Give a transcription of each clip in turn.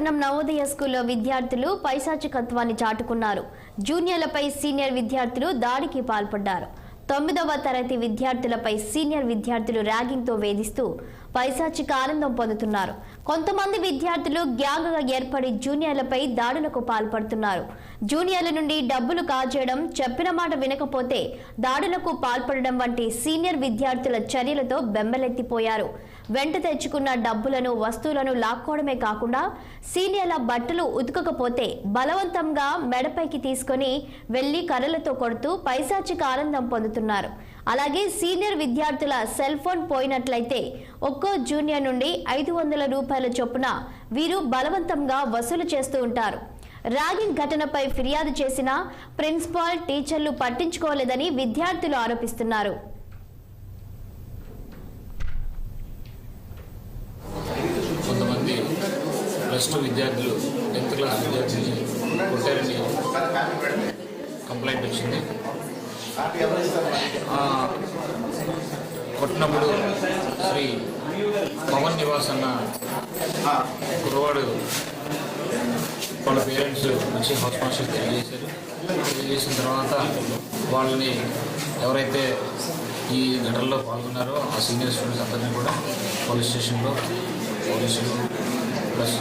పట్టణం నవోదయ స్కూల్లో విద్యార్థులు పైశాచికత్వాన్ని చాటుకున్నారు. జూనియర్లపై సీనియర్ విద్యార్థులు దాడికి పాల్పడ్డారు. 9వ తరగతి విద్యార్థులపై సీనియర్ విద్యార్థులు ర్యాగింగ్తో వేధిస్తూ పైశాచిక ఆనందం పొందుతున్నారు. కొంతమంది విద్యార్థులు గ్యాంగ్గా ఏర్పడి జూనియర్లపై దాడులకు పాల్పడుతున్నారు. జూనియర్ల నుండి డబ్బులు కాజేయడం, చెప్పిన మాట వినకపోతే దాడులకు పాల్పడడం వంటి సీనియర్ విద్యార్థుల చర్యలతో బెంబెలెత్తిపోయారు. వెంట తెచ్చుకున్న డబ్బులను, వస్తువులను లాక్కోవడమే కాకుండా సీనియర్ల బట్టలు ఉతకకపోతే బలవంతంగా మెడపైకి తీసుకొని వెళ్లి కర్రలతో కొడుతూ పైశాచిక ఆనందం పొందుతున్నారు. అలాగే సీనియర్ విద్యార్థుల సెల్ ఫోన్ పోయినట్లయితే ఒక్కో జూనియర్ నుండి 500 రూపాయల చొప్పున వీరు బలవంతంగా వసూలు చేస్తూ ఉంటారు. ర్యాగింగ్ ఘటనపై ఫిర్యాదు చేసినా ప్రిన్సిపాల్, టీచర్లు పట్టించుకోలేదని విద్యార్థులు ఆరోపిస్తున్నారు. కొంతమంది +2 విద్యార్థులు 10th క్లాస్ విద్యార్థిని కొట్టారని కంప్లైంట్ వచ్చింది. కొట్టినప్పుడు శ్రీ పవన్ నివాస్ అన్న కుర్రవాడు వాళ్ళ పేరెంట్స్ వచ్చి హౌస్ మార్షల్ తెలియజేసిన తర్వాత వాళ్ళని ఎవరైతే ఈ ఘటనలో పాల్గొన్నారో ఆ సీనియర్ స్టూడెంట్స్ అందరినీ కూడా పోలీస్ స్టేషన్లో పోలీసులు ప్లస్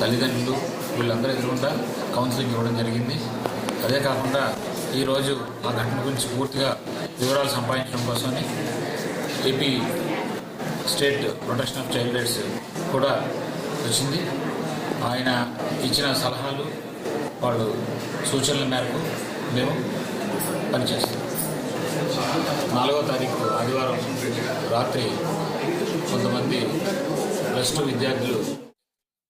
తల్లిదండ్రులు వీళ్ళందరూ ఎదురుకుండా కౌన్సిలింగ్ ఇవ్వడం జరిగింది. అదే కాకుండా ఈరోజు ఆ ఘటన గురించి పూర్తిగా వివరాలు సంపాదించడం కోసమని AP state protection of child rights కూడా వచ్చింది. ఆయన ఇచ్చిన సలహాలు, వాళ్ళు సూచనల మేరకు మేము పనిచేస్తాం. 4వ తారీఖు ఆదివారం రాత్రి కొంతమంది +2 విద్యార్థులు